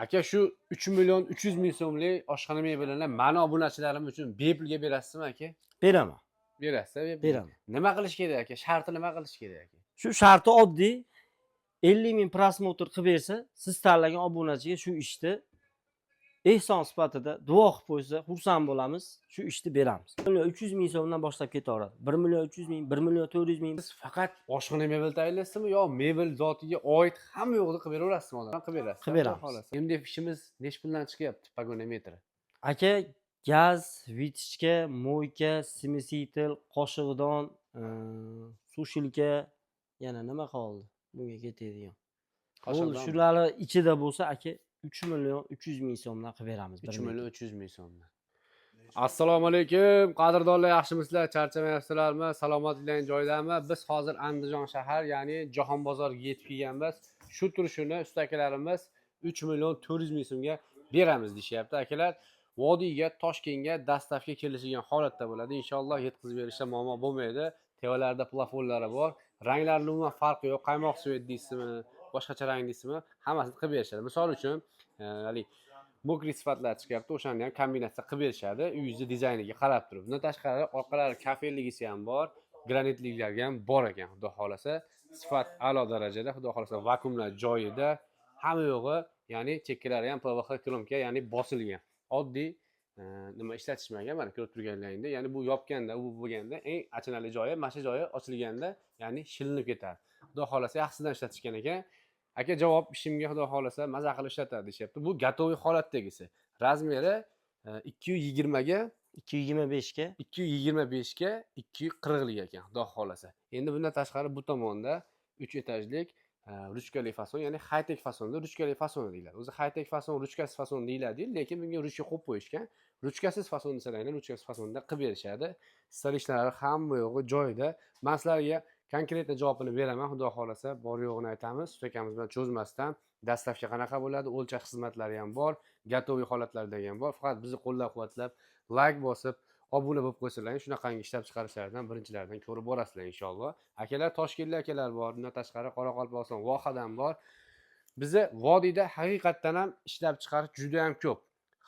Aka shu 3 million 300 ming so'mlik oshxona mebelini meni obunachilarim uchun bepulga berasizmi aka? Beraman. Berasiz, bepulga. Beraman. Nima qilish kerak aka? Sharti nima qilish kerak aka? Shu sharti oddiy. 50 ming prosmotr qilib bersa, siz tanlagan obunachiga shu ishni ehson sifatida duo qilib qo'ysa, xursand bo'lamiz. Shu ishni beramiz. 1 million 300 ming so'mdan boshlab ketaveradi. 1 million 300 ming, 1 million 400 ming. Siz faqat oshxona mebel tayyorlaysizmi yo mebel zotiga oid hamma yo'g'ini qilib beraverasizmi odam? Qilib berasiz. Qilib beramiz. MDF ishimiz necha puldan chiqyapti pagonometri? Aka, gaz, vitichka, moyka, simisitel, qoshiqdon, sushilka, yana nima qoldi? Bunga ketadigan. Bo'ldi, shularning ichida bo'lsa, aka 3 million 300 ming so'mdan qilib beramiz. 3 million 300 ming so'mdan. Assalomu alaykum, qadrdonlar, yaxshimisizlar? Charchamayapsizlarmi? Salomatliklaring joyidami? Biz hozir Andijon shahar, ya'ni Jahon bozoriga yetib kelganmiz. Shu turishini ustakalarimiz 3 million 400 ming so'mga beramiz deyapti. Akalar, Vodiyga, Toshkentga dastavka kelishgan holatda bo'ladi. Inshaalloh yetkazib berishda muammo bo'lmaydi. Tevalarda plafonlari bor. Ranglarning umuman farqi yo'q. Qaymoq svet deysizmi, boshqacha rang deysizmi, hammasini qilib berishadi. Misol uchun, hali mokri sifatlar chiqyapti, o'shani ham kombinatsiya qilib berishadi, uyingizni dizayniga qarab turib. Bundan tashqari orqalari kafelligisi ham bor, granitliklarga ham bor ekan. Xudo xolasa, sifat a'lo darajada, xudo xolasa vakuumlar joyida, hamma yo'g'i, ya'ni chekkalari ham PVX kromka, ya'ni bosilgan. Oddiy nima ishlatishmagan, mana ko'rib turganlaringda, ya'ni bu yopganda, u bo'lganda eng achinarli joyi, mana shu joyi ochilganda, ya'ni shilinib ketadi. Xudo xolasa yaxshisidan ishlatishgan ekan. Aka, javob ishimga xudo xolasa maza qilib ishlatadi deyapti. Bu gatoviy holatdagisi. Razmeri 220 ga 225 ga 225 ga 240 lik ekan, xudo xolasa. Endi bundan tashqari bu tomonda 3 etajlik ruchkali fason, ya'ni high-tech fasonda ruchkali fason deyiladi. O'zi high-tech fason, ruchkasiz fason deyiladi, lekin bunga ruchka qo'yib qo'yishgan. Ruchkasiz fason desalarni ruchkasiz fasonda qilib berishadi. Stilachlari hamma yo'g'i joyida. Men sizlarga konkretni javobini beraman, xudo xolasa, bor yo'g'ini aytamiz. Ustakamiz bilan cho'zmasdan dastavka qanaqa bo'ladi, o'lchash xizmatlari ham bor, gatoviy holatlardagi ham bor. Faqat bizni qo'llab-quvvatlab, like bosib, obuna bo'lib qo'ysalaring, shunaqangi ishlab chiqarishlardan birinchilardan ko'rib borasizlar inshaalloh. Akalar, Toshkentlik akalar bor, bundan tashqari Qoraqalpog'iston vohadan bor. Bizni Vodiyda haqiqatdan ham ishlab chiqarish juda ham ko'p.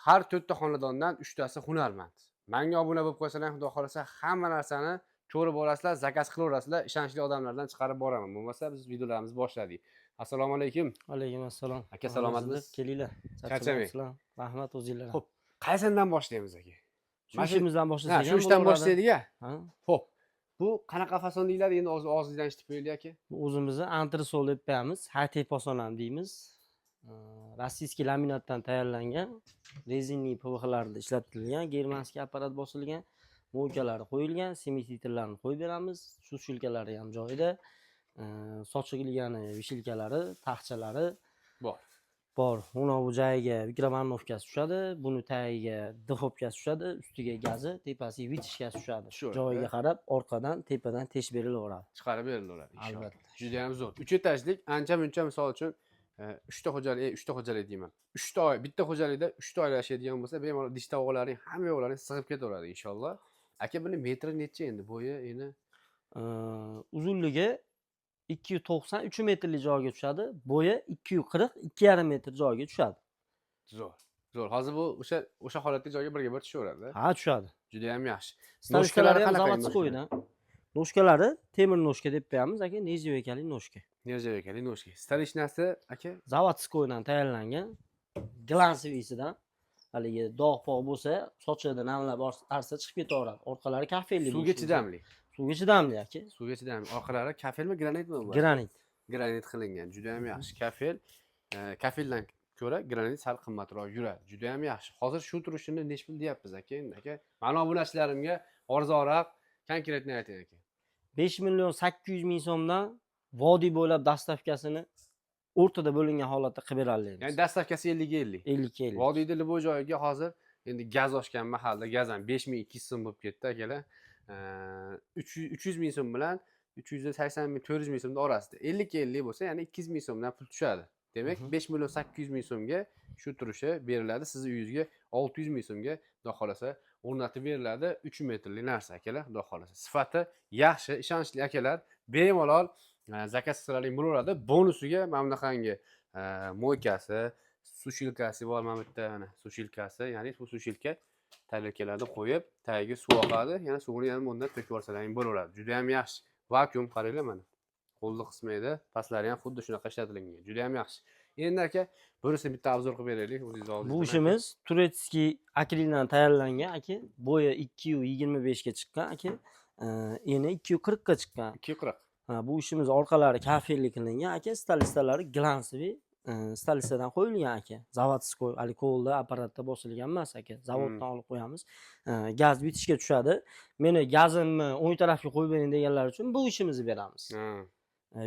Har 4 ta xonadondan 3 tasi hunarmand. Menga obuna bo'lib qo'ysalaring, xudo xolasa, hamma narsani ko'rib borasizlar, zakaz qilaverasizlar, ishonchli odamlardan chiqarib boraman. Bo'lmasa biz videolarimizni boshladik. Assalomu alaykum. Alaykum assalom. Aka, salomatmisiz? Kelinglar. Charchamang. Rahmat o'zingizlar. Xo'p, qaysidan boshlaymiz aka? Shu ishimizdan boshlasak ham shu ishdan boshlaydik-a? Ha. Xo'p. Bu qanaqa fason deyiladi? Endi og'zingizdan eshitib qo'yaylik aka. Bu o'zimizni antresol deb qo'yamiz, high-tech fason ham deymiz. Rossiyskiy laminatdan tayyorlangan, rezinli PVXlarda ishlatilgan, germanskiy apparat bosilgan, mo'ykalari qo'yilgan, semititerlarni qo'yib beramiz. Sushilkalari ham joyida. Sochilgani vishilkalari, taxchalari bor. Uni bu joyiga mikrovalnovkasi tushadi, buni tagiga duxovkasi tushadi, ustiga gazi, tepasiga vitichkasi tushadi. Joyiga qarab, orqadan, tepadan tech berilaveradi. Chiqarib berilaveradi inshaalloh. Albatta. Juda ham zo'r. 3 etajlik, ancha-muncha misol uchun 3 ta xo'jalik deyman. 3 ta oy, bitta xo'jalikda 3 ta oila yashaydigan bo'lsa, bemalol idish tovoqlaring, hamma yo'qlaring sig'ib ketaveradi inshaalloh. Aka, buni metri necha endi? Bo'yi eni uzunligi 290 3 metrli joyga tushadi, bo'yi 240 2,5 metr joyga tushadi. Zo'r. Zo'r. Hozir bu o'sha holatdagi joyga birga-bir tushaveradi. Ha, tushadi. Juda ham yaxshi. Noshkalari ham zavodskoydan. Noshkalari temir noshka deb qo'yamiz aka, nejavekali noshka. Nejavekali noshka. Stalichnasi aka zavodskoydan tayyorlangan, glansivisidan. Haligi dog'-pog' bo'lsa, sochidan namlab arsa chiqib ketaveradi. Orqalari kafelli. Suvga chidamli. Suvga chidamli aka. Suvga chidamli. Orqalari kafelmi, granitmi bu? Granit. Granit qilingan. Juda ham yaxshi. Kafeldan ko'ra granit sal qimmatroq yuradi. Juda ham yaxshi. Hozir shu turishini necha pul deyapmiz aka? Endi aka, mana obunachilarimga arzonroq konkretni ayting aka. 5 million 800 ming so'mdan Vodiy bo'ylab dastavkasini o'rtada bo'lingan holatda qilib beramiz. Ya'ni dastavkasi 50 ga 50. 50 ga 50. Vodiyda liboy joyiga hozir endi gaz oshgan mahalda gaz ham 5200 so'm bo'lib ketdi akalar. 300 ming so'm bilan 380 ming 400 ming so'mning orasida. 50 ga 50 bo'lsa, ya'ni 200 ming so'mdan pul tushadi. Demak, 5 million 800 ming so'mga shu turishi beriladi. Sizni uyingizga 600 ming so'mga xudo xolasa o'rnatib beriladi. 3 metrli narsa akalar, xudo xolasa. Sifati yaxshi, ishonchli akalar. Bemalol zakaz qilsalaring bo'laveradi. Bonusiga mana bunaqangi mo'ykasi, sushilkasi bor mana bu yerda mana sushilkasi, ya'ni bu sushilka tarelkalarni qo'yib, tagiga suv oqadi, yana suvini ham undan to'kib yuborsalar ham bo'laveradi. Juda ham yaxshi. Vakuum qaranglar mana. Qo'lni qismi edi, pastlari ham xuddi shunaqa ishlatilgan. Juda ham yaxshi. Endi aka, bunisini bitta obzor qilib beraylik, o'zingiz oldingizda. Bu ishimiz turetskiy akrildan tayyorlangan aka. Bo'yi 225 ga chiqqan aka. Eni 240 ga chiqqan. 240. Ha, bu ishimiz orqalari kafelli qilingan aka. Stalistalari glansli stalistadan qo'yilgan aka. Zavodskiy, hali qo'lda apparatda bosilgan emas aka. Zavoddan olib qo'yamiz. Gaz bitishga tushadi. Meni gazimni o'ng tarafga qo'yib bering deganlar uchun bu ishimizni beramiz.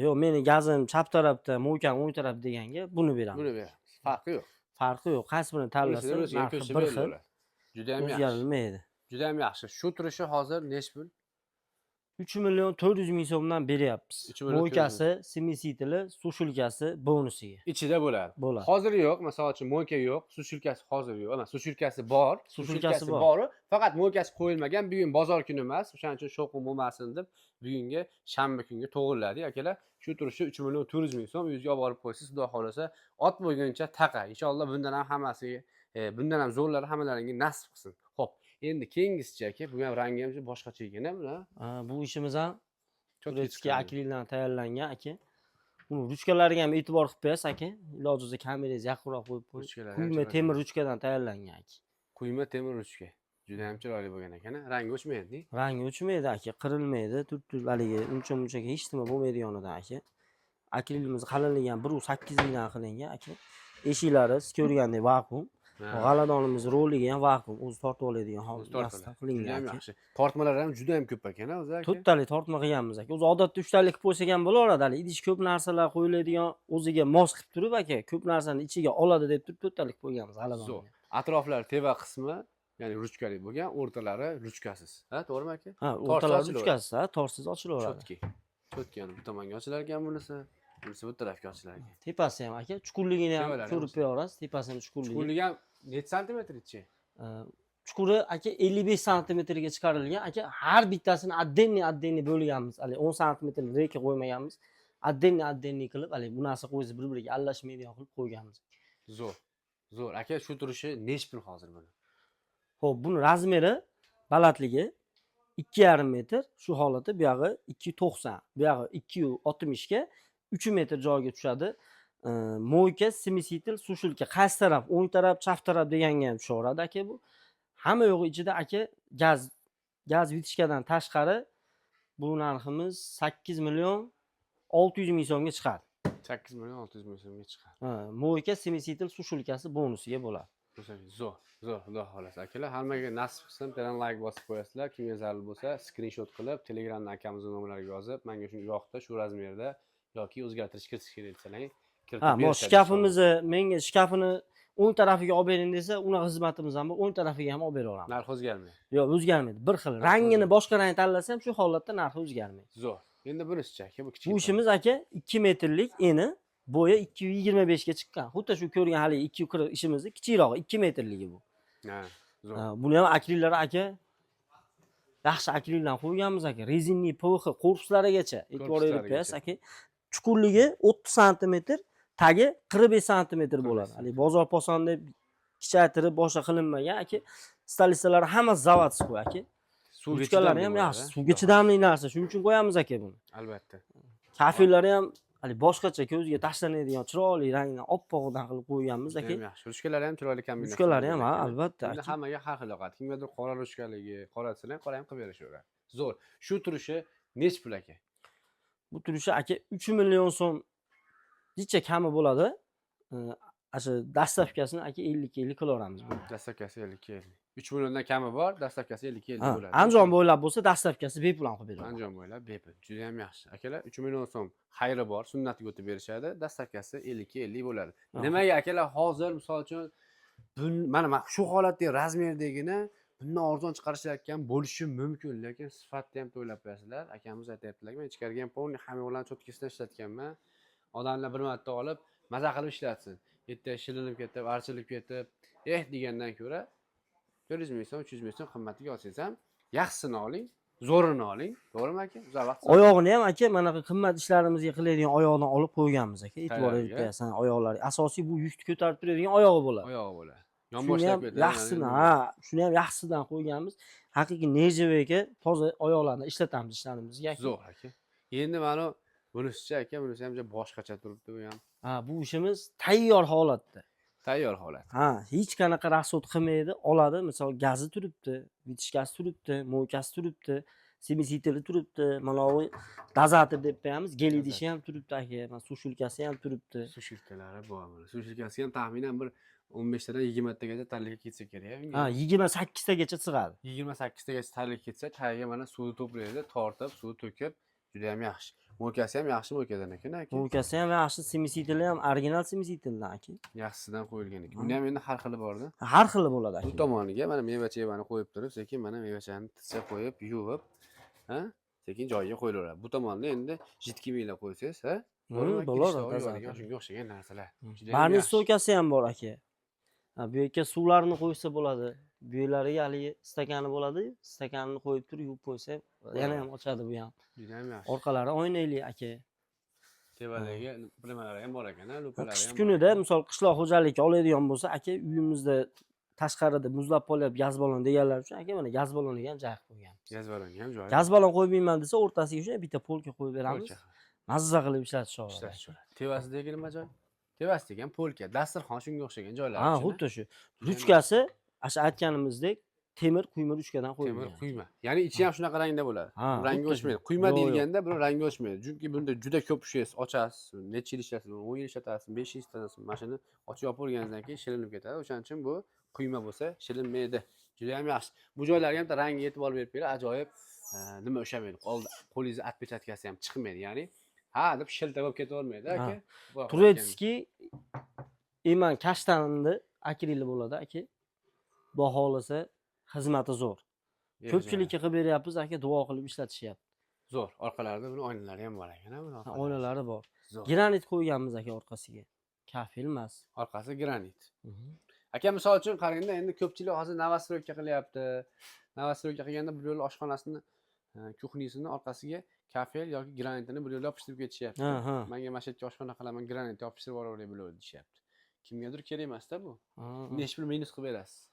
Yo'q, meni gazim chap tarafda, mo'kam o'ng taraf deganga buni beramiz. Buni beramiz. Farqi yo'q. Farqi yo'q. Qaysi birini tanlasa, narxi bir xil. Juda ham yaxshi. O'zgarilmaydi. Juda ham yaxshi. Shu turishi hozir necha pul? 3.400.000 so'mdan beryapmiz. 3 million 400 Mo'kasi, simisitili, sushilkasi bonusiga. Ichida bo'ladi. Bo'ladi. Hozir yo'q, masalan uchun mo'ka yo'q, sushilkasi hozir yo'q. Emas, sushilkasi bor. Sushilkasi bor. bor, faqat mo'kasi qo'yilmagan. Bugun bozor kuni emas, o'shaning uchun shovqin bo'lmasin deb bugungi shanba kunga to'g'irladik akalar. Shu turishi 3.400.000 so'm uyingizga olib borib qo'ysiz, xudo xolasa, ot bo'lguncha taqa. Inshaalloh bundan ham hammasiga, bundan ham zo'rlari hammalaringga nasib qilsin. Xo'p, endi keyingisicha aka, bu ham rangi ham boshqacha ekan, bular. Bu ishimiz ham Cho'tki turetskiy akrildan tayyorlangan aka. Buni ruchkalariga ham e'tibor qilib qo'yasiz aka. Iloji bo'lsa kamerangizni yaqinroq qo'yib qo'ying. Kuyma temir ruchkadan tayyorlangan aka. Quyma temir ruchka. Juda ham chiroyli bo'lgan ekan. Rangi o'chmaydi. Rangi o'chmaydi aka, qirilmaydi. Tut haligi uncha-munchaga hech nima bo'lmaydi yonidan aka. Akrilimiz qalinligi ham 1.8 mingdan qilingan aka. Eshiklari siz ko'rgandek vakuum. G'aladonimiz roliga ham vakuum, o'zi tortib oladigan holatda qilingan aka. Yaxshi. Tortmalar ham juda ham ko'p ekan, o'zi aka. To'rttalik tortma qilganmiz aka. O'zi odatda 3 talik qilib qo'ysak ham bo'laveradi. Hali idish ko'p narsalar qo'yiladigan, o'ziga mos qilib turib aka, ko'p narsani ichiga oladi deb turib 4 talik qo'yganmiz g'aladonga. Atroflar teva qismi, ya'ni ruchkali bo'lgan, o'rtalari ruchkasiz. Ha, to'g'rimi aka? Ha, o'rtalari ruchkasiz, ha, torsiz ochilaveradi. Cho'tki yana bu tomonga ochilar ekan bunisi. Bunisi bu tarafga ochilar ekan. Tepasi ham aka, chuqurligini ham ko'rib qo'yasiz. Tepasi ham chuqurligi. Chuqurligi ham necha santimetr ichi? Chuquri aka 55 santimetrga chiqarilgan. Aka har bittasini отдельный bo'lganmiz. Hali 10 santimetr reka qo'ymaganmiz. Отдельный qilib, hali bu narsa qo'ysa bir-biriga aralashmaydigan qilib qo'yganmiz. Zo'r. Zo'r. Aka, shu turishi necha pul hozir buni? Xo'p, buni razmeri, balandligi 2,5 metr, shu holatda bu yog'i 290, bu yog'i 260 ga 3 metr joyga tushadi. Mo'yka, simisitil, sushilka qaysi taraf, o'ng taraf, chap taraf deganga ham tushaveradi aka bu. Hamma yo'g'i ichida aka gaz vitishkadan tashqari bu narximiz 8 million 600 ming so'mga chiqadi. 8 million 600 ming so'mga chiqadi. Mo'yka, simisitil, sushilkasi bonusiga bo'ladi. Zo'r, xudo xolasa. Akalar, hammaga nasib qilsin, bilan like bosib qo'yasizlar. Kimga zarur bo'lsa, screenshot qilib, Telegramdan akamizning nomerlariga yozib, menga shu yoqda, shu razmerda yoki o'zgartirish kiritish kerak desalar, kiritib berishadi. Shkafimizni, menga shkafini o'ng tarafiga olib bering desa, uni xizmatimiz ham bor, o'ng tarafiga ham olib bera olamiz. Narxi o'zgarmaydi. Yo'q, o'zgarmaydi. Bir xil. Rangini boshqa rang tanlasa ham shu holatda narxi o'zgarmaydi. Zo'r. Endi bunisicha aka, bu kichik. Bu ishimiz aka 2 metrlik eni, bo'yi 225 ga chiqqan. Xuddi shu ko'rgan hali 240 ishimizni kichikrog'i 2 metrligi bu. Ha, zo'r. Buni ham akrillari aka yaxshi akrildan qo'yganmiz aka. Rezinli PVX korpuslarigacha e'tibor berib qo'yasiz aka. Chuqurligi 30 santimetr, tagi 45 santimetr bo'ladi. Hali bozor poson deb kichaytirib boshqa qilinmagan aka. Stalistalari hamma zavodskiy aka. Suvga ham yaxshi, suvga chidamli narsa. Shuning uchun qo'yamiz aka buni. Albatta. Kafellari ham hali boshqacha ko'zga tashlanadigan chiroyli rangdan oppog'idan qilib qo'yganmiz aka. Yaxshi. Ruchkalari ham chiroyli kombinatsiya. Ruchkalari ham albatta aka. Hammaga har xil yoqadi. Kimgadir qora ruchkaligi, qora desang, qora ham qilib berishaveradi. Zo'r. Shu turishi necha pul aka? Bu turishi aka 3 million so'm necha kami bo'ladi. Asha dastavkasini aka 50 qilaveramiz buni. Dastavkasi 50. 3 milliondan kami bor, dastavkasi 50 bo'ladi. Andijon bo'ylab bo'lsa dastavkasi bepul ham qilib beramiz. Andijon bo'ylab bepul. Juda ham yaxshi. Akalar 3 million so'm xayri bor, sunnatiga o'tib berishadi. Dastavkasi 50 bo'ladi. Nimaga akalar hozir misol uchun mana shu holatdagi razmerdagina bundan arzon chiqarishayotgan bo'lishi mumkin, lekin sifatni ham to'ylab qo'yasizlar. Akamiz aytayaptilar, men ichkariga ham polni hammalarni cho'tkisidan ishlatganman. Odamlar bir marta olib maza qilib ishlatsin. Yerda shilinib ketib, archilib ketib, degandan ko'ra 400 ming so'm, 300 ming so'm qimmatiga olsangiz ham yaxshisini oling. zo'rini oling. To'g'rimi aka? Uzoq vaqt. Oyog'ini ham aka mana bu qimmat ishlarimizga qiladigan oyoqdan olib qo'yganmiz aka. E'tibor Tayyorga. beribsan oyoqlari. Asosiy bu yukni ko'tarib turadigan oyog'i bo'ladi. Oyog'i bo'ladi. Shuni Yonboshlab ham ketadi. yaxshisidan, shuni ham yaxshisidan qo'yganmiz. Haqiqiy nejavaga toza oyoqlarni ishlatamiz ishlarimizga aka. Zo'r aka. Endi mana bunisicha aka, bunisi ham boshqacha turibdi bu ham. Bu ishimiz tayyor holatda. Tayyor holat. Hech qanaqa rasxod qilmaydi, oladi. Misol gazi turibdi, vitishkasi turibdi, mo'ykasi turibdi, semisitili turibdi, mana bu dozator deb qo'yamiz, gel idishi ham turibdi aka, mana sushilkasi ham turibdi. Sushilkalari bor mana. Sushilkasi ham taxminan bir 15 tadan 20 tagacha tarlikka ketsa kerak. 28 tagacha sig'adi. 28 tagacha tarlikka ketsa, chayiga mana suvni to'playdi, tortib, suv to'kib, juda ham yaxshi. Mo'kasi ham yaxshi mo'kadan ekan aka. Mo'ykasi ham yaxshi, semisitili ham original semisitildan aka. Yaxshisidan qo'yilgan ekan. Bunda ham endi har xili bor-da. Har xili bo'ladi Bu aka. tomoniga mana meva-chevani qo'yib turib, sekin mana meva-chevani titsa qo'yib, yuvib, sekin joyiga qo'yilaveradi. Bu tomonda endi jidkimilar qo'ysangiz, Bo'ladi, shunga o'xshagan narsalar. Barning stokasi ham bor aka. Bu yerga suvlarni qo'ysa bo'ladi. Bu yerlariga haligi stakani bo'ladi. Stakanni qo'yib turib yuvib qo'ysa, yana ham ochadi bu ham. Juda ham yaxshi. Orqalari oynayli aka. Tevadagi nimalari ham bor ekan, lupalari ham. Qish kunida misol qishloq xo'jaligi oladigan bo'lsa, aka uyimizda tashqarida muzlab qolyapti gaz ballon deganlar uchun aka mana gaz balloniga ham joy qo'yganmiz. Gaz ballonga ham joy. Gaz ballon qo'ymayman desa, o'rtasiga shunday bitta polka qo'yib beramiz. Mazza qilib ishlatishadi. Ishlatishadi. Tevasidagi nima joy? Tevasidagi ham polka, dasturxon shunga o'xshagan joylar. Xuddi shu. Ruchkasi, o'sha aytganimizdek temir quyma ruchkadan qo'yilgan. Temir quyma. Ya'ni ichi ham shunaqa rangda bo'ladi. Rangi o'chmaydi. Quyma Yo'q, deyilganda buni rangi o'chmaydi. Chunki bunda juda ko'p ishlaysiz, ochasiz, necha yil ishlatasiz, 10 yil ishlatasiz, 5 yil ishlatasiz. Mana shuni ochib yopib bo'lgandan keyin shilinib ketadi. O'shaning uchun bu quyma bo'lsa shilinmaydi. Juda ham yaxshi. Bu joylarga ham rangiga e'tibor berib beringlar. Ajoyib nima o'shamaydi. Qo'lingizni atpechatkasi ham chiqmaydi. Ya'ni deb shilta bo'lib ketavermaydi aka. Turetskiy Iman kashtanimda akrili bo'ladi aka. Xudo xolasa xizmati zo'r. Ko'pchilikka qilib beryapmiz aka, duo qilib ishlatishyapti. Zo'r. Orqalarida buni oynalari ham bor ekan, buni. Oynalari bor. Granit qo'yganmiz aka orqasiga. Kafel emas. Orqasi granit. Aka misol uchun qarangda, endi ko'pchilik hozir novostroyka qilyapti. Novostroyka qilganda bir yo'l oshxonasini, kuxnisini orqasiga kafel yoki granitini bir yo'l yopishtirib ketishyapti. Menga mana shu yerga oshxona qilaman, granit yopishtirib yuboravering bular deyapti. Kimgadir kerak emas-da bu. Necha pul minus qilib berasiz.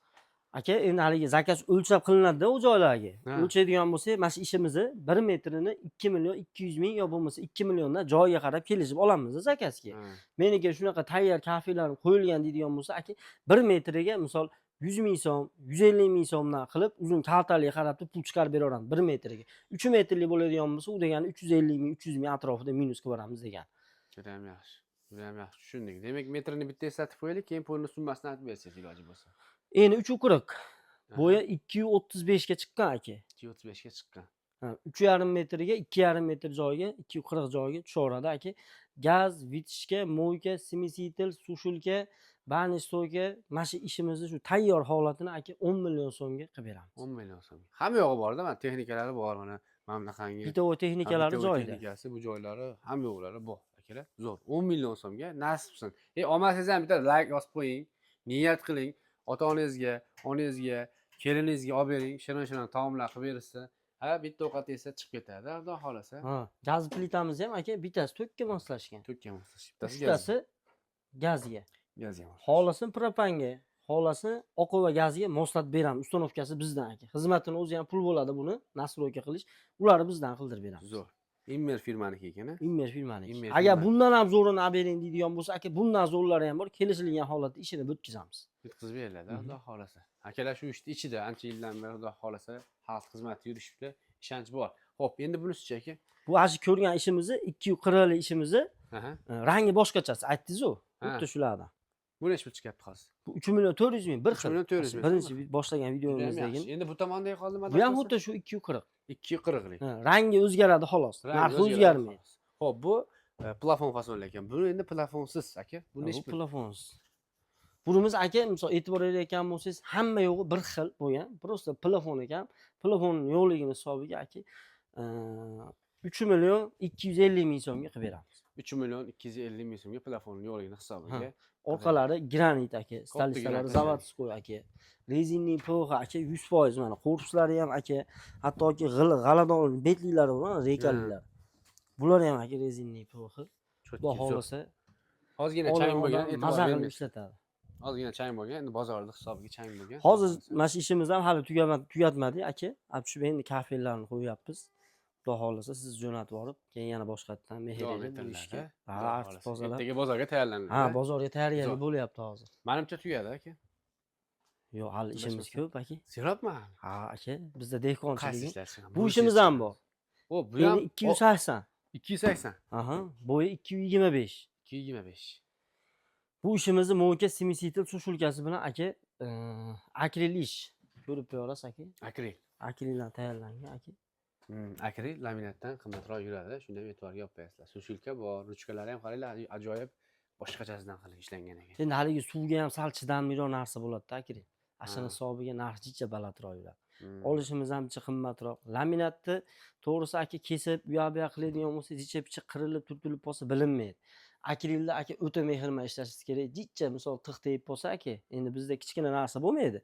Aka, endi haligi zakaz o'lchab qilinadi-da u joylarga. O'lchaydigan bo'lsak, mana shu ishimizni 1 metrini 2 million 200 ming yo bo'lmasa 2 milliondan joyiga qarab kelishib olamiz zakazga. Meniki shunaqa tayyor kafelarni qo'yilgan deydigan bo'lsa, aka 1 metriga misol 100 ming so'm, 150 ming so'mdan qilib uzun kaltaliga qarab pul chiqarib beraveramiz 1 metriga. 3 metrli bo'ladigan bo'lsa, u degani 350 ming, 300 ming atrofida minus qilib beramiz degan. Juda ham yaxshi. Juda ham yaxshi tushundik. Demak, metrini bitta eslatib qo'yaylik, keyin pulni summasini aytib bersangiz iloji bo'lsa. Endi 340. Bo'yi 235 ga chiqqan aka. 235 ga chiqqan. 3,5 metriga 2,5 metr joyiga 240 joyiga tushaveradi aka. Gaz, vitishka, mo'yka, semisitel, sushilka, barnistoyka, mana shu ishimizni shu tayyor holatini aka 10 million so'mga qilib beramiz. 10 million so'm. Hamma yog'i bor-da, mana texnikalari bor mana. Mana bunaqangi. Bitta o texnikalari joyida. Texnikasi, bu joylari, hamma yo'qlari bor. Akalar, zo'r. 10 million so'mga nasib qilsin. Olmasangiz ham bitta like yozib qo'ying. Niyat qiling. Ota-onangizga, onangizga, keliningizga olib bering, shirin-shirin taomlar qilib berishsa, bitta ovqat yesa chiqib ketadi, xudo xolasa. Gaz plitamiz ham aka bittasi tokka moslashgan. Tokka moslashgan. Bittasi gazga. Gazga. Xolasin propanga, xolasin oqova va gazga moslatib beramiz. Ustanovkasi bizdan aka. Xizmatini o'zi ham pul bo'ladi buni nastroyka qilish. Ularni bizdan qildirib beramiz. Zo'r. Immer firmaniki ekan, Immer firmaniki. Agar bundan ham zo'rini olib bering deydigan bo'lsa, aka bundan zo'rlari ham bor. Kelishilgan holatda ishini bitkazamiz. Bitkazib beriladi, xudo xolasa. Akalar shu ishni ichida ancha yildan beri xudo xolasa xalq xizmati yurishibdi, ishonch bor. Xo'p, endi bunisichi aka? Bu ashi ko'rgan ishimizni 240 li ishimizni rangi boshqachasi aytdingiz-ku. Xuddi shulardan. Bu necha pul chiqyapti hozir? Bu 3 million 400 ming bir xil. 3 million 400 ming. Birinchi boshlagan videomizdagi. Endi bu tomondagi qoldi nima? Bu ham xuddi shu 240. 240 lik. Rangi o'zgaradi xolos. Narxi o'zgarmaydi. Xo'p, bu plafon fasonli ekan. Bu endi plafonsiz aka. Bu necha pul? Plafonsiz. Bunimiz aka, misol e'tibor berayotgan bo'lsangiz, hamma yo'g'i bir xil bo'lgan. Prosta plafon ekan. Plafonning yo'qligini hisobiga aka 3 million 250 ming so'mga qilib beramiz. 3 million 250 ming so'mga plafonning yo'qligini hisobiga Orqalari granit aka, stolisalari granit, zavodskoy aka. Rezinli PVH aka 100% mana korpuslari ham aka, hattoki g'aladon betliklari bor, rekaliklar. Bular ham aka rezinli PVH. Xudo xohlasa Ozgina olgan chang bo'lgan, odam e'tibor maza qilib bermaysiz. ishlatadi. Ozgina chang bo'lgan, endi bozorda hisobiga chang bo'lgan. Hozir mana shu ishimiz ham hali tugatmadik aka. Shu endi kafelarni qo'yapmiz. Xudo xohlasa siz jo'natib olib, keyin yana boshqatdan mehr Davom berib bu etiladi. ishga. Ha, artib Xohlasa. tozalab. Ertaga bozorga tayyorlanadi. Ha, bozorga tayyorgarlik bo'lyapti hozir. Menimcha tugadi aka. Yo'q, hali ishimiz ko'p aka. Serapmi? Ha aka, bizda dehqonchilik. Qaysi ishlar? Bu ishimiz ham bor. O, bu ham Endi 280. 280. Aha, bo'yi 225. 225. Bu ishimizni mo'ka simisitel sushulkasi bilan aka, akril ish. Ko'rib qo'yasiz aka. Akril. Akrildan tayyorlangan aka. Akril laminatdan qimmatroq yuradi. Shunda ham e'tiborga olib qo'yasizlar. Sushilka bor, ruchkalari ham qaranglar, ajoyib boshqachasidan qilib ishlangan ekan. Endi haligi suvga ham sal chidamliroq narsa bo'ladi-da akril. Ashana hisobiga narxi jicha balandroq yuradi. Olishimiz ham jicha qimmatroq. Laminatni to'g'risi aka kesib, bu yoq qiladigan bo'lsa, jicha-picha qirilib, turtilib qolsa bilinmaydi. Akrilda aka o'ta mehrman ishlashingiz kerak. Jicha misol tiq tegib qolsa aka, endi bizda kichkina narsa bo'lmaydi.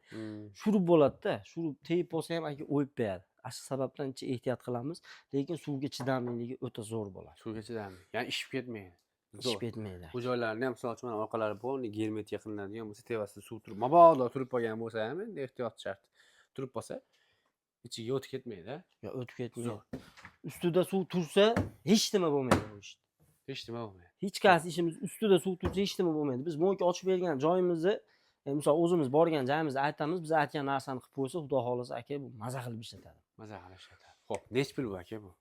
Shurub bo'ladi-da, shurub tegib qolsa ham aka o'yib qo'yadi. Shu sababdan ehtiyot qilamiz, lekin suvga chidamliligi o'ta zo'r bo'ladi. Suvga chidamli. Ya'ni ishib ketmaydi. Ishib ketmaydi. Bu joylarni ham misol uchun mana orqalari bor, germet yaqinlanadigan bo'lsa, tevasida suv turib, mabodo turib qolgan bo'lsa ham endi ehtiyot shart. Turib qolsa, ichiga o'tib ketmaydi. Yo, o'tib ketmaydi. Ustida suv tursa, hech nima bo'lmaydi bu ish. Hech nima bo'lmaydi. Hech qaysi ishimiz ustida suv tursa hech nima bo'lmaydi. Biz mo'ka ochib bergan joyimizni, misol o'zimiz borgan joyimizni aytamiz, biz aytgan narsani qilib qo'ysa, xudo xolasa aka bu maza qilib ishlatadi. Maza qilib ishlatadi. Xo'p, nech pul bu aka bu?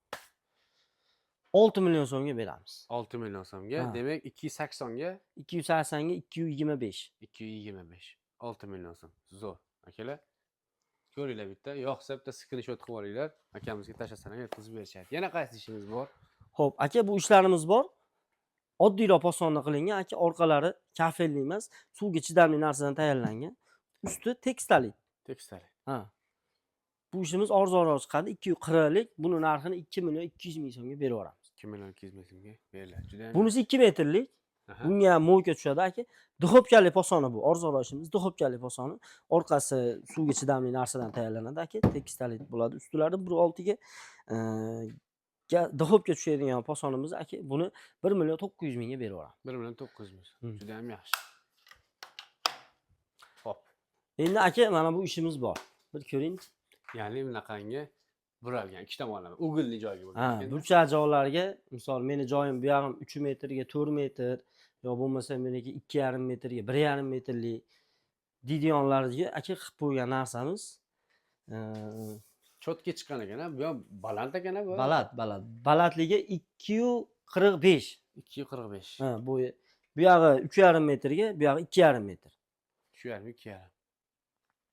6 million so'mga beramiz. 6 million so'mga, demak 280 ga 280 ga 225. 225. 6 million so'm. Zo'r. Akalar, ko'ringlar bitta, yo'qsa bitta screenshot qilib olinglar. Akamizga tashlasanlar, yetkazib berishadi. Yana qaysi ishimiz bor? Xo'p, aka bu ishlarimiz bor. Oddiyroq posonda qilingan, aka orqalari kafelli emas, suvga chidamli narsadan tayyorlangan. Usti tekstalit. Tekstalit. Ha. Bu ishimiz arzonroq chiqadi, 240 lik. Buni narxini 2 million 200 ming so'mga berib yuboramiz. 2 million 200 ming so'mga beriladi. Juda ham. Bunisi 2 metrlik. Bunga ham mo'ka tushadi aka. Duxovkali posoni bu. Arzonroq ishimiz duxovkali posoni. Orqasi suvga chidamli narsadan tayyorlanadi aka. Tekstalit bo'ladi. Ustilari 1.6 ga duxovka tushadigan posonimiz aka. Buni 1 million 900 mingga berib yuboramiz. 1 million 900 ming. Juda ham yaxshi. Xo'p. Endi aka mana bu ishimiz bor. Bir ko'ring. Ya'ni bunaqangi buralgan ikki tomonlama o'g'illi joyga bo'lgan. Ha, burchak joylarga, misol meni joyim bu yog'im 3 metrga 4 metr, yo bo'lmasa meniki 2,5 metrga 1,5 metrlik didionlarga aka qilib qo'ygan narsamiz. Chotga chiqqan ekan, bu ham baland ekan bu. Baland. Balandligi 245. 245. Ha, bo'yi. Bu yog'i 3,5 metrga, bu yog'i 2,5 metr. 3,5 2,5.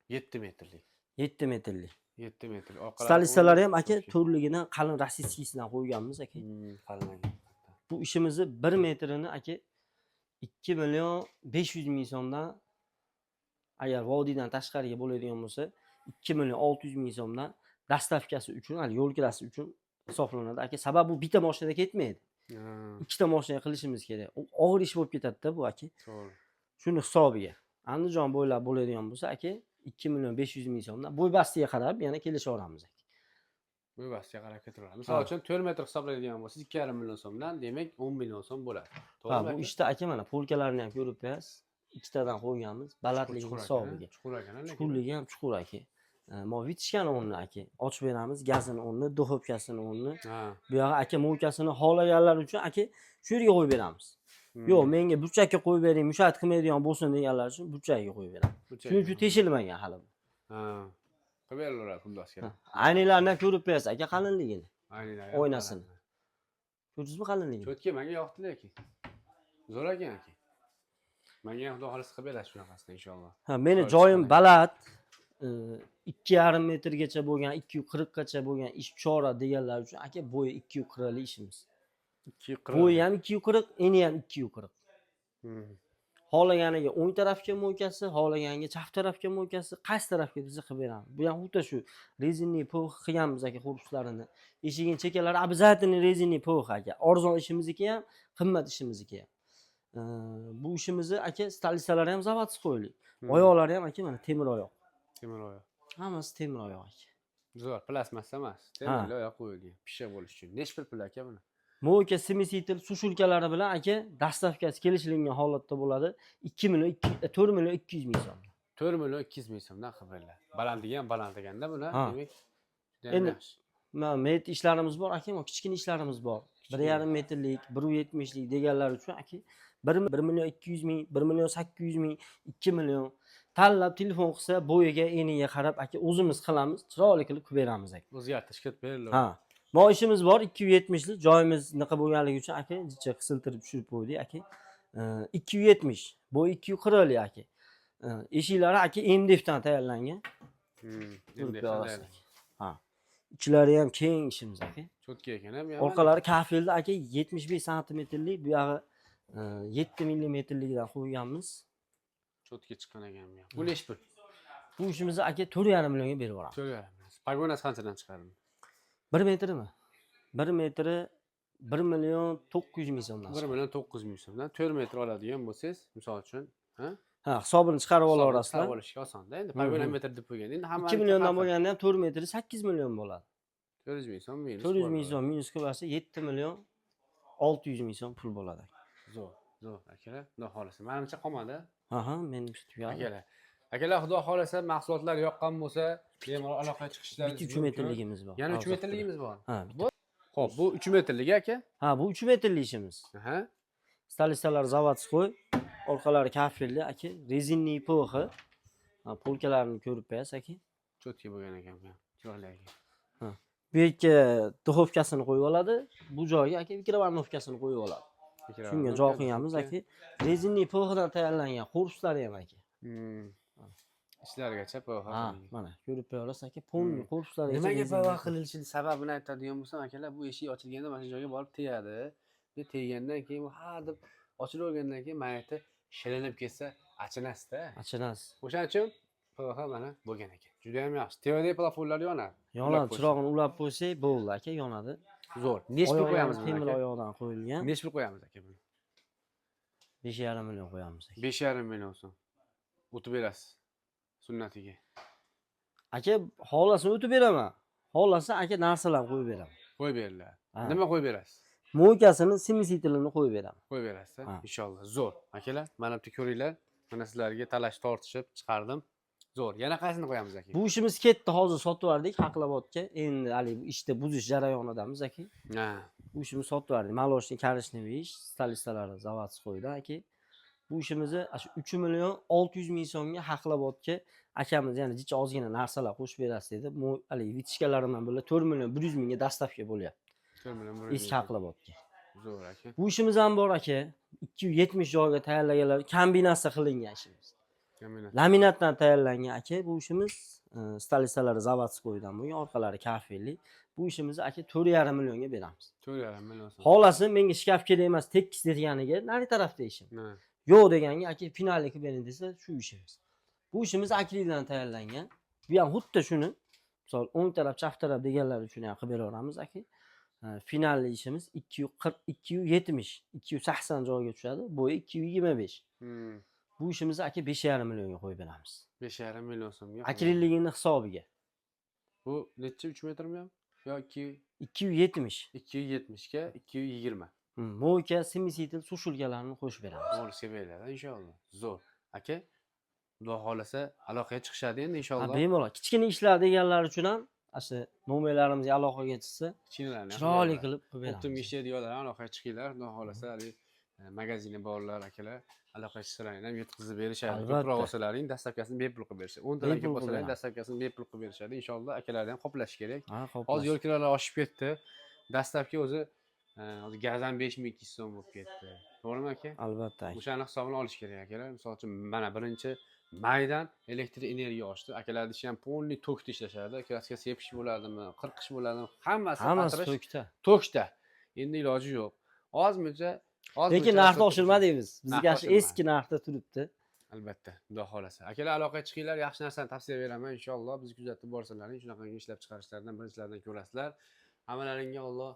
7 metrlik. 7 metrlik. 7 metr. Stolisalari ham aka to'rligini qalin rossiyskidan qo'yganmiz aka. Qalinlangan. Bu ishimizni 1 metrini aka 2 million 500 ming so'mdan, agar vodiydan tashqariga bo'ladigan bo'lsa 2 million 600 ming so'mdan dastavkasi uchun, hali yo'l kirasi uchun hisoblanadi aka. Sababi bu bitta mashinada ketmaydi. Ikkita mashina qilishimiz kerak. Og'ir ish bo'lib ketadi-da bu aka. To'g'ri. Shuni hisobiga. Andijon bo'ylab bo'ladigan bo'lsa aka 2 million 500 ming so'mdan bo'ybastiga qarab yana kelishaveramiz aka. Bo'ybastiga qarab ketaveramiz. Misol uchun 4 metr hisoblaydigan bo'lsa 2,5 million so'mdan, demak 10 million so'm bo'ladi. To'g'rimi? Bu ishda aka mana polkalarni ham ko'rib qo'yasiz. Ikkitadan qo'yganmiz, balandligi hisobiga. Chuqur ekan, chuqurligi ham chuqur aka. Mo vitishkani o'rni aka. Ochib beramiz, gazini o'rni, duxovkasini o'rni. Bu yog'i aka mo'kasini xohlaganlar uchun aka shu yerga qo'yib beramiz. Yo'q, menga burchakka qo'yib bering, mushat qilmaydigan bo'lsin deganlar uchun burchakka qo'yib beramiz. Shuning uchun teshilmagan hali bu. Ha. Qilib beraveradi puldoshga. Aynilarni ko'rib qo'yasiz aka qalinligini. Aynilar. Oynasini. Ko'rdingizmi qalinligini? Cho'tga menga yoqdi lekin. Zo'r ekan aka. Menga ham xudo xohlasa qilib berasiz shunaqasini inshaalloh. Ha, meni joyim baland. 2,5 metrgacha bo'lgan, 240 gacha bo'lgan ish chora deganlar uchun aka bo'yi 240 lik ishimiz. 240. Bo'yi ham 240, eni ham 240. Xohlaganiga o'ng tarafga mo'kasi, xohlaganiga chap tarafga mo'kasi, qaysi tarafga desa qilib beramiz. Bu ham xuddi shu rezinli PVH qilganmiz aka korpuslarini. Eshigini chekalari обязательно rezinli PVH aka. Arzon ishimizniki ham, qimmat ishimizniki ham. Bu ishimizni aka stolisalari ham zavodsiz qo'yildi. Hmm. Oyoqlari ham aka mana temir oyoq. Temir oyoq. Hammasi temir oyoq aka. Zo'r, plastmassa emas. Temir oyoq qo'yilgan. Pisha bo'lish uchun. Necha pul aka buni? Mo'ka simisitel sushulkalari bilan aka dastavkasi kelishilgan holatda bo'ladi. 2 million 4 million 200 ming so'm. 4 million 200 ming so'mdan qiliblar. Balandligi ham baland ekanda buni, Ha. demak. Endi Yaxshi. mana met ishlarimiz bor aka, kichkina ishlarimiz bor. 1,5 metrlik, 170lik deganlar uchun aka 1 million 200 ming, 1 million 800 ming, 2 million tanlab telefon qilsa bo'yiga, eniga qarab aka o'zimiz qilamiz, chiroyli qilib qilib beramiz aka. O'zgartirish qilib beriladi. Ha. Mo ishimiz bor 270lik, joyimiz niqa bo'lganligi uchun aka jicha qisiltirib tushirib qo'ydik aka. 270, bo'yi 240lik aka. Eshiklari aka MDFdan tayyorlangan. Endi Ha. Ichlari ham keng ishimiz aka. cho'tka ekan ham. Orqalari kafelda aka 75 santimetrlik, bu yog'i 7 millimetrligidan qo'yganmiz. Cho'tka chiqqan ekan bu. Bu necha pul? Bu ishimizni aka 4,5 millionga berib yuboramiz. 4,5. Pagonasi qanchadan chiqadi? 1 metrimi? 1 metri 1 million 900 ming so'mdan. 1 million 900 ming so'mdan 4 metr oladigan bo'lsangiz, misol uchun, ha? Ha, hisobini chiqarib olaverasizlar. Hisob olishga osonda. Endi pagon metr deb qo'ygan. Endi hamma 2 milliondan bo'lganda ham 4 metri 8 million bo'ladi. 400 ming so'm minus. 400 ming so'm minus qilsa 7 million 600 ming so'm pul bo'ladi. Zo'r, akalar. Xudo xolasa. Menimcha qolmadi. Ha, men tugadim. Akalar, xudo xolasa mahsulotlar yoqqan bo'lsa, bemalol aloqaga chiqishlaringiz mumkin. 3 metrligimiz bor. Yana 3 metrligimiz bor. Ha, Xo'p, bu 3 metrlik aka? Ha, bu 3 metrlik ishimiz. Ha. Stolisalar zavodsiz qo'y, orqalari kafelli aka, rezinli PVH. Ha, polkalarini ko'rib qo'yasiz aka. Cho'tka bo'lgan ekan bu. Chiroyli aka. Ha. Bu yerga duxovkasini qo'yib oladi, bu joyga aka mikrovalnovkasini qo'yib oladi. Shunga joy qo'yamiz aka. Rezinli PVHdan tayyorlangan korpuslari ham aka. Ishlargacha PVH. Ha, mana ko'rib qo'yasiz aka, polni korpuslari. Nimaga PVH qilinishini sababini aytadigan bo'lsam, akalar, bu eshik ochilganda mana shu joyga borib tegadi. Teggandan keyin bu ha deb ochilavergandan keyin mayati shilinib ketsa, achinasizda. Achinasiz. O'shaning uchun PVH mana bo'lgan ekan. Juda ham yaxshi. TVD plafonlar yonadi. Yonadi, chirog'ini ulab qo'ysak bo'ldi aka, yonadi. Zo'r. Necha pul qo'yamiz buni? Temir oyoqdan qo'yilgan. Necha pul qo'yamiz aka buni? 5,5 million qo'yamiz aka. 5,5 million so'm. O'tib berasiz. Sunnatiga. Aka, xolasini o'tib beraman. Xolasa aka narsalarni qo'yib beraman. Qo'yib beriladi. Nima qo'yib berasiz? Mo'kasini, simisitilini qo'yib beraman. Qo'yib berasiz, inshaalloh. Zo'r. Akalar, mana bu ko'ringlar. Mana sizlarga talash tortishib chiqardim. Zo'r. Yana qaysini qo'yamiz aka? Bu ishimiz ketdi, hozir sotib yubordik Haqlobodga. Endi hali bu ishda buzish jarayonidamiz aka. Ha. Bu ishimizni sotib yubordik. Maloshni karishni ish, stolisalari zavodsiz qo'ydi aka. Bu ishimizni shu 3 million 600 ming so'mga Haqlobodga akamiz yana jicha ozgina narsalar qo'shib berasiz dedi. Bu hali vitishkalaridan bilan 4 million 100 mingga dastavka bo'lyapti. 4 million 100 ming. Eski Haqlobodga. Zo'r aka. Bu ishimiz ham bor aka. 270 joyga tayyorlaganlar, kombinatsiya qilingan ishimiz. Laminatdan tayyorlangan aka, bu ishimiz stolisalari zavodsiz qo'ydan bo'lgan, orqalari kafelli. Bu ishimizni aka 4,5 millionga beramiz. 4,5 million so'm. Xolasi menga shkaf kerak emas, tekis deganiga, nari tarafda ishim. Yo'q deganga aka finalni qilib bering desa, shu ishimiz. Bu ishimiz akrildan tayyorlangan. Bu ham xuddi shuni, misol o'ng taraf, chap taraf deganlar uchun ham qilib beraveramiz aka. Finalli ishimiz 240, 270, 280 joyga tushadi, bo'yi 225. Bu ishimizni aka 5,5 millionga qo'yib beramiz. 5,5 million so'mga. Akrilligini hisobiga. Bu necha 3 metrmi ham? Yo 270. 270 ga 220. Mo'ka, simisitel, sushulkalarini qo'shib beramiz. To'g'risiga beriladi inshaalloh. Zo'r. Aka, xudo xolasa aloqaga chiqishadi endi inshaalloh. Bemalol. Kichkina ishlar deganlar uchun ham asli nomerlarimizga aloqaga chiqsa, chiroyli qilib beramiz. O'ttim ishlaydiganlar aloqaga chiqinglar. Xudo xolasa hali magazini borlar akalar aloqaga chiqsalaring ham yetkazib berishadi. Ko'proq olsalaring dastavkasini bepul qilib berishadi. 10 tadan ko'p olsalaring dastavkasini bepul qilib berishadi. Inshaalloh akalarni ham qoplash kerak. Hozir yo'l kiralar oshib ketdi. Dastavka o'zi hozir gazdan 5200 so'm bo'lib ketdi. To'g'rimi aka? Albatta. O'shani hisobini olish kerak akalar. Misol uchun mana birinchi maydan elektr energiya oshdi. Akalarni ishi ham polni tokda ishlashadi. Kraska sepish bo'ladimi, qirqish bo'ladimi? Hammasi tokda. Tokda. Endi iloji yo'q. Ozmuncha lekin narxni oshirmadingiz. Bizga eski narxda turibdi. Albatta, xudo xolasa. Akalar aloqaga chiqinglar, yaxshi narsani tavsiya beraman inshaalloh. Bizni kuzatib borsalaring, shunaqa ishlab chiqarishlardan birinchilardan ko'rasizlar. Hammalaringga Alloh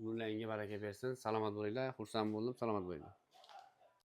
umrlaringga baraka bersin. Salomat bo'linglar. Xursand bo'ldim. Salomat bo'linglar.